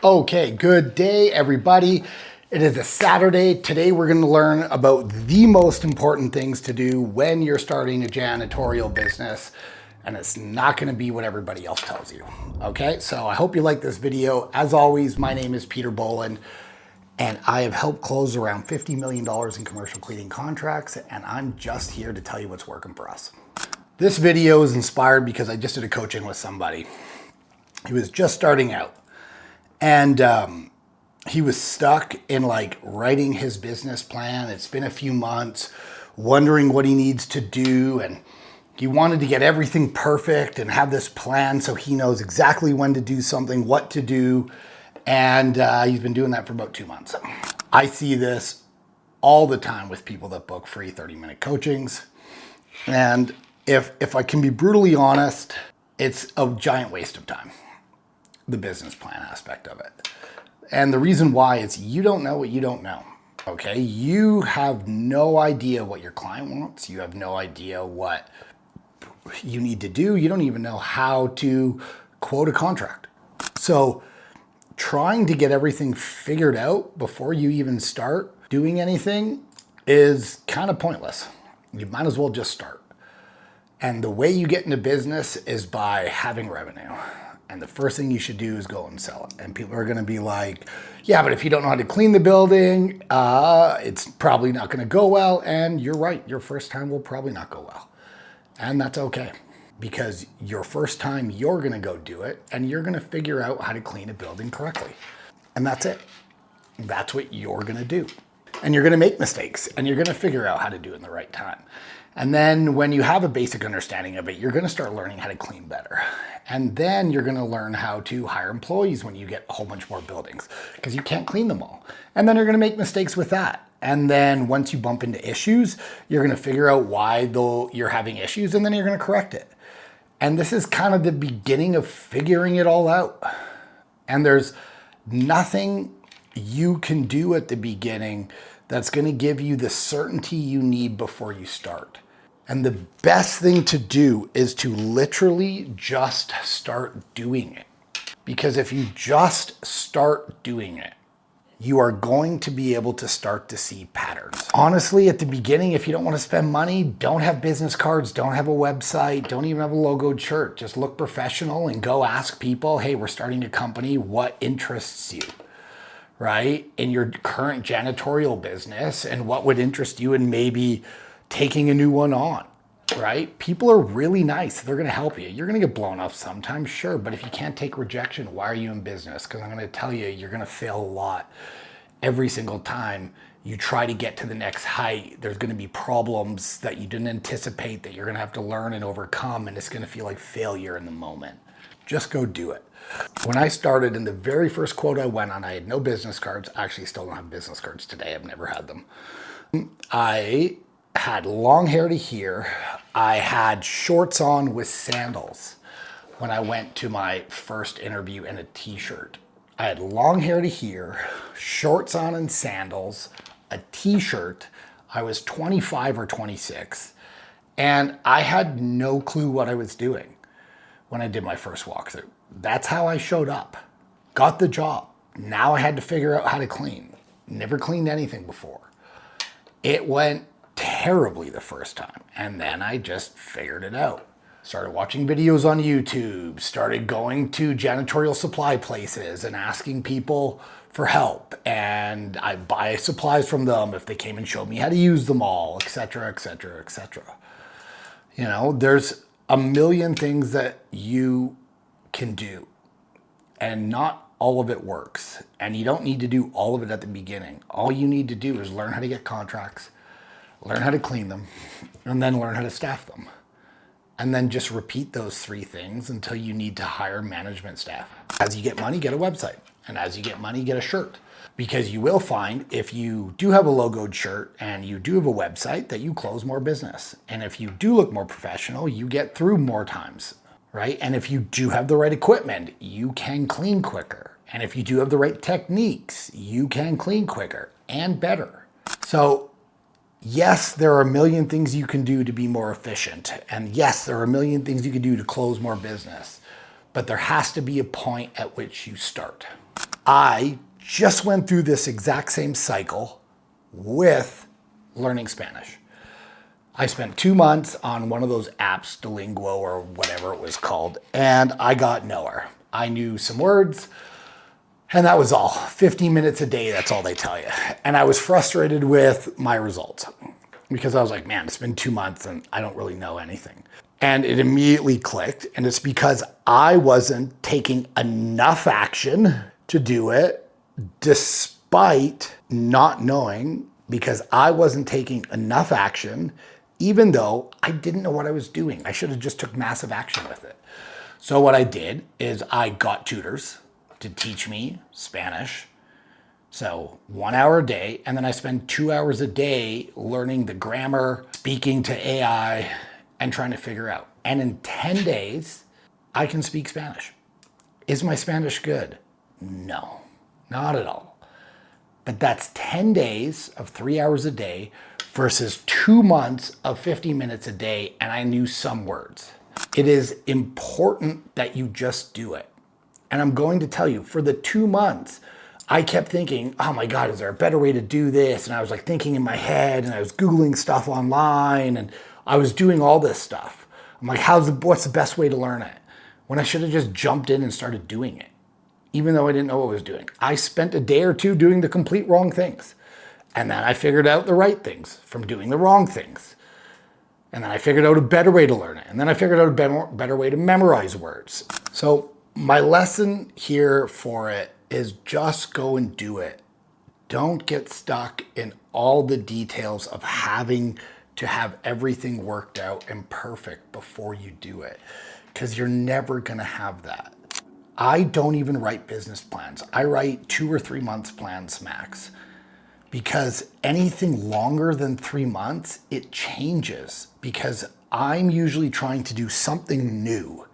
Okay, good day, everybody. It is a Saturday. Today we're going to learn about the most important things to do when you're starting a janitorial business, and it's not going to be what everybody else tells you. Okay, so I hope you like this video. As always, my name is Peter Boland, and I have helped close around $50 million in commercial cleaning contracts, and I'm just here to tell you what's working for us. This video is inspired because I just did a coaching with somebody. He was just starting out. And he was stuck in like writing his business plan. It's been a few months, wondering what he needs to do. And he wanted to get everything perfect and have this plan so he knows exactly when to do something, what to do. And he's been doing that for about 2 months. I see this all the time with people that book free 30-minute coachings. And if I can be brutally honest, it's a giant waste of time. The business plan aspect of it. And the reason why is you don't know what you don't know. Okay, you have no idea what your client wants. You have no idea what you need to do. You don't even know how to quote a contract. So trying to get everything figured out before you even start doing anything is kind of pointless. You might as well just start. And the way you get into business is by having revenue. And the first thing you should do is go and sell it. And people are going to be like, yeah, but if you don't know how to clean the building, it's probably not going to go well. And you're right. Your first time will probably not go well. And that's okay. Because your first time, you're going to go do it. And you're going to figure out how to clean a building correctly. And that's it. That's what you're going to do. And you're going to make mistakes. And you're going to figure out how to do it in the right time. And then when you have a basic understanding of it, you're going to start learning how to clean better. And then you're going to learn how to hire employees when you get a whole bunch more buildings because you can't clean them all. And then you're going to make mistakes with that. And then once you bump into issues, you're going to figure out why you're having issues, and then you're going to correct it. And this is kind of the beginning of figuring it all out. And there's nothing you can do at the beginning that's going to give you the certainty you need before you start. And the best thing to do is to literally just start doing it. Because if you just start doing it, you are going to be able to start to see patterns. Honestly, at the beginning, if you don't want to spend money, don't have business cards, don't have a website, don't even have a logoed shirt. Just look professional and go ask people, hey, we're starting a company, what interests you? Right? In your current janitorial business, and what would interest you in maybe taking a new one on, right? People are really nice. They're going to help you. You're going to get blown up sometimes, sure. But if you can't take rejection, why are you in business? Because I'm going to tell you, you're going to fail a lot. Every single time you try to get to the next height, there's going to be problems that you didn't anticipate that you're going to have to learn and overcome. And it's going to feel like failure in the moment. Just go do it. When I started, in the very first quote I went on, I had no business cards. I actually still don't have business cards today. I've never had them. I had long hair to here. I had shorts on with sandals when I went to my first interview in a t-shirt. I had long hair to here, shorts on and sandals, a t-shirt. I was 25 or 26, and I had no clue what I was doing when I did my first walkthrough. That's how I showed up. Got the job. Now I had to figure out how to clean. Never cleaned anything before. It went terribly the first time, and then I just figured it out. Started watching videos on YouTube, started going to janitorial supply places and asking people for help, and I buy supplies from them if they came and showed me how to use them all, etc., etc., etc. You know, there's a million things that you can do, and not all of it works, and you don't need to do all of it at the beginning. All you need to do is learn how to get contracts, learn how to clean them, and then learn how to staff them. And then just repeat those 3 things until you need to hire management staff. As you get money, get a website. And as you get money, get a shirt. Because you will find if you do have a logoed shirt and you do have a website that you close more business. And if you do look more professional, you get through more times, right? And if you do have the right equipment, you can clean quicker. And if you do have the right techniques, you can clean quicker and better. So yes, there are a million things you can do to be more efficient. And yes, there are a million things you can do to close more business. But there has to be a point at which you start. I just went through this exact same cycle with learning Spanish. I spent 2 months on one of those apps, Duolingo or whatever it was called, and I got nowhere. I knew some words, and that was all. 15 minutes a day, that's all they tell you. And I was frustrated with my results because I was like, man, it's been 2 months and I don't really know anything. And it immediately clicked, and it's because I wasn't taking enough action to do it despite not knowing, because I wasn't taking enough action even though I didn't know what I was doing. I should have just took massive action with it. So what I did is I got tutors to teach me Spanish. So 1 hour a day, and then I spend 2 hours a day learning the grammar, speaking to AI, and trying to figure out. And in 10 days, I can speak Spanish. Is my Spanish good? No, not at all. But that's 10 days of 3 hours a day versus 2 months of 50 minutes a day, and I knew some words. It is important that you just do it. And I'm going to tell you, for the 2 months, I kept thinking, oh my God, is there a better way to do this? And I was like thinking in my head, and I was Googling stuff online, and I was doing all this stuff. I'm like, what's the best way to learn it? When I should have just jumped in and started doing it, even though I didn't know what I was doing. I spent a day or two doing the complete wrong things. And then I figured out the right things from doing the wrong things. And then I figured out a better way to learn it. And then I figured out a better way to memorize words. So my lesson here for it is just go and do it. Don't get stuck in all the details of having to have everything worked out and perfect before you do it, because you're never gonna have that. I don't even write business plans. I write 2 or 3 months plans max, because anything longer than 3 months, it changes, because I'm usually trying to do something new,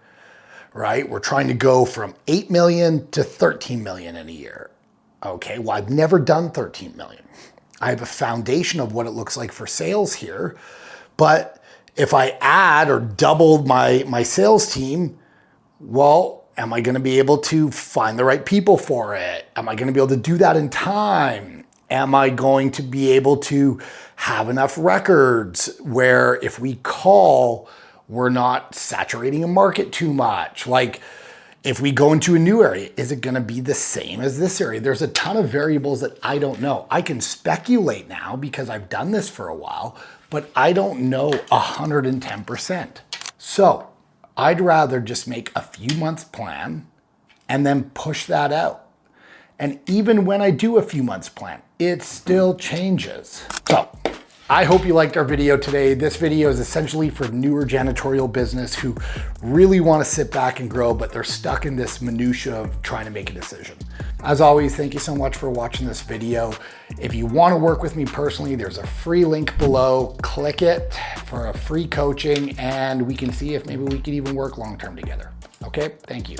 right? We're trying to go from 8 million to 13 million in a year. Okay, well, I've never done 13 million. I have a foundation of what it looks like for sales here, but if I add or double my sales team, well, am I gonna be able to find the right people for it? Am I gonna be able to do that in time? Am I going to be able to have enough records where if we call, we're not saturating a market too much? Like, if we go into a new area, is it gonna be the same as this area? There's a ton of variables that I don't know. I can speculate now because I've done this for a while, but I don't know 110%. So I'd rather just make a few months plan and then push that out. And even when I do a few months plan, it still changes. So I hope you liked our video today. This video is essentially for newer janitorial business who really want to sit back and grow, but they're stuck in this minutia of trying to make a decision. As always, thank you so much for watching this video. If you want to work with me personally, there's a free link below. Click it for a free coaching, and we can see if maybe we can even work long-term together. Okay, thank you.